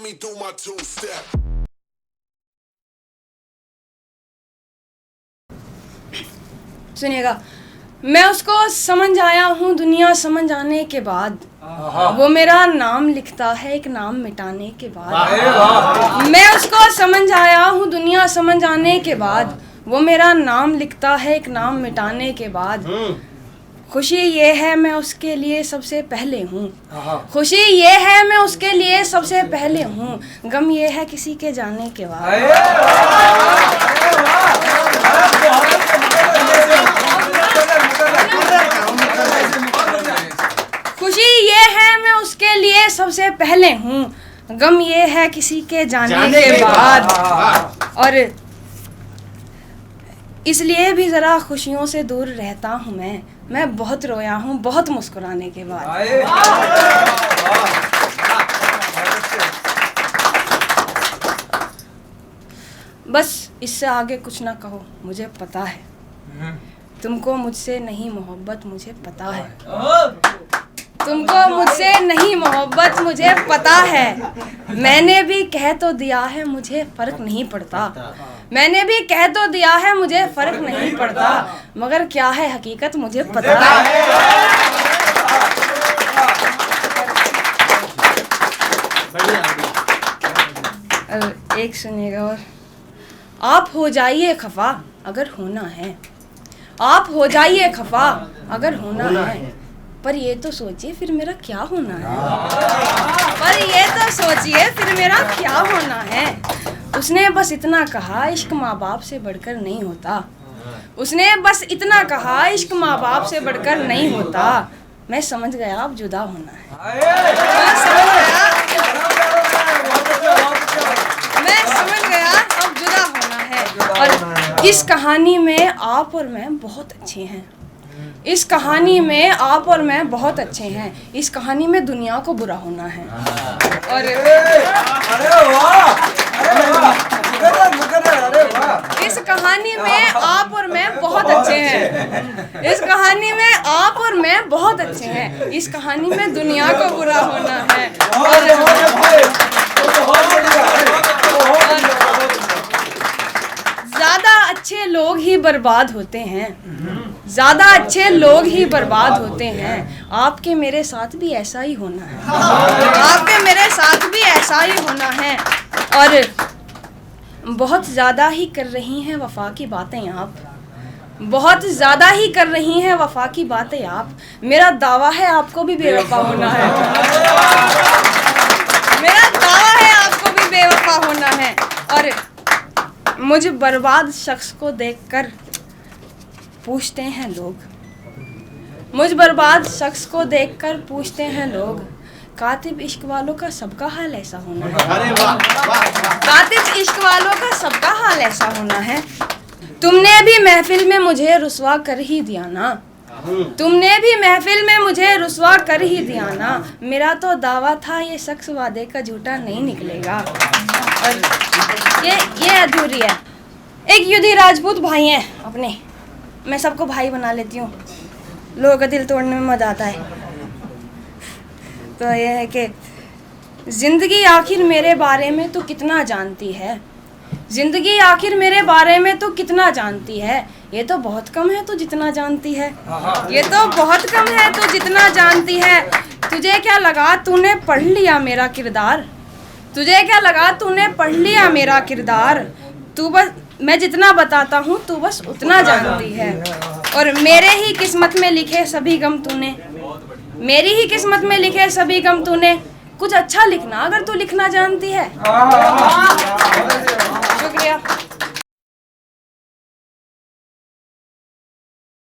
me do my two step. सुनिएगा, मैं उसको समझ आया हूँ दुनिया समझ आने के बाद, वो मेरा नाम लिखता है एक नाम मिटाने के बाद। मैं उसको समझ आया हूँ दुनिया समझ आने के बाद, वो मेरा नाम लिखता है एक नाम मिटाने के बाद। खुशी ये है मैं उसके लिए सबसे पहले हूँ, खुशी ये है मैं उसके लिए सबसे पहले हूँ, गम ये है किसी के जाने के बाद। खुशी ये है मैं उसके लिए सबसे पहले हूँ, गम ये है किसी के जाने के बाद। और इसलिए भी ज़रा खुशियों से दूर रहता हूँ मैं बहुत रोया हूँ बहुत मुस्कुराने के बाद। बस इससे आगे कुछ ना कहो, मुझे पता है तुमको मुझसे नहीं मोहब्बत, मुझे पता है तुमको मुझसे नहीं मोहब्बत, मुझे पता है। मैंने भी कह तो दिया है मुझे फ़र्क नहीं पड़ता, मैंने भी कह तो दिया है मुझे फ़र्क नहीं पड़ता, मगर क्या है हकीकत मुझे पता है। एक सुनिएगा और, आप हो जाइए खफा अगर होना है, आप हो जाइए खफा अगर होना है, पर ये तो सोचिए फिर मेरा क्या होना है, पर ये तो सोचिए फिर मेरा क्या होना है। उसने बस इतना कहा इश्क माँ बाप से बढ़कर नहीं होता, उसने बस इतना कहा इश्क माँ बाप से बढ़कर नहीं होता। मैं समझ गया अब जुदा होना है, मैं समझ गया अब जुदा होना है। और इस कहानी में आप और मैं बहुत अच्छे हैं, इस कहानी में आप और मैं बहुत अच्छे हैं, इस कहानी में दुनिया को बुरा होना है। और इस कहानी में आप और मैं बहुत अच्छे हैं, इस कहानी में आप और मैं बहुत अच्छे हैं, इस कहानी में दुनिया को बुरा होना है। ज़्यादा अच्छे लोग ही बर्बाद होते हैं, ज़्यादा अच्छे लोग ही बर्बाद होते हैं। आपके मेरे साथ भी ऐसा ही होना है, आपके मेरे साथ भी ऐसा ही होना है। और बहुत ज़्यादा ही कर रही हैं वफ़ा की बातें आप, बहुत ज़्यादा ही कर रही हैं वफ़ा की बातें आप। मेरा दावा है आपको भी बेवफ़ा होना है, मेरा दावा है आपको भी बेवफ़ा होना है। और मुझ बर्बाद शख्स को देखकर पूछते हैं लोग, मुझ बर्बाद शख्स को देखकर पूछते हैं लोग, कातिब इश्क वालों का सबका हाल ऐसा होना है, कातिब इश्क वालों का सबका हाल ऐसा होना है। तुमने भी महफिल में मुझे रुसवा कर ही दिया ना, तुमने भी महफिल में मुझे रुसवा कर ही दिया ना, मेरा तो दावा था ये शख्स वादे का झूठा नहीं निकलेगा। और ये अधूरी है। एक युद्धि राजपूत भाई हैं अपने, मैं सबको भाई बना लेती हूँ, लोगों का दिल तोड़ने में मजा आता है। तो ये है कि ज़िंदगी आखिर मेरे बारे में तो कितना जानती है, ज़िंदगी आखिर मेरे बारे में तो कितना जानती है, ये तो बहुत कम है तो जितना जानती है, ये तो बहुत कम है तो जितना जानती है। तुझे क्या लगा तूने पढ़ लिया मेरा किरदार, तुझे क्या लगा तूने पढ़ लिया मेरा किरदार, तू बस मैं जितना बताता हूँ तू बस उतना जानती है। और मेरे ही किस्मत में लिखे सभी गम तूने, मेरी ही किस्मत में लिखे सभी गम तूने, कुछ अच्छा लिखना अगर तू लिखना जानती है। शुक्रिया।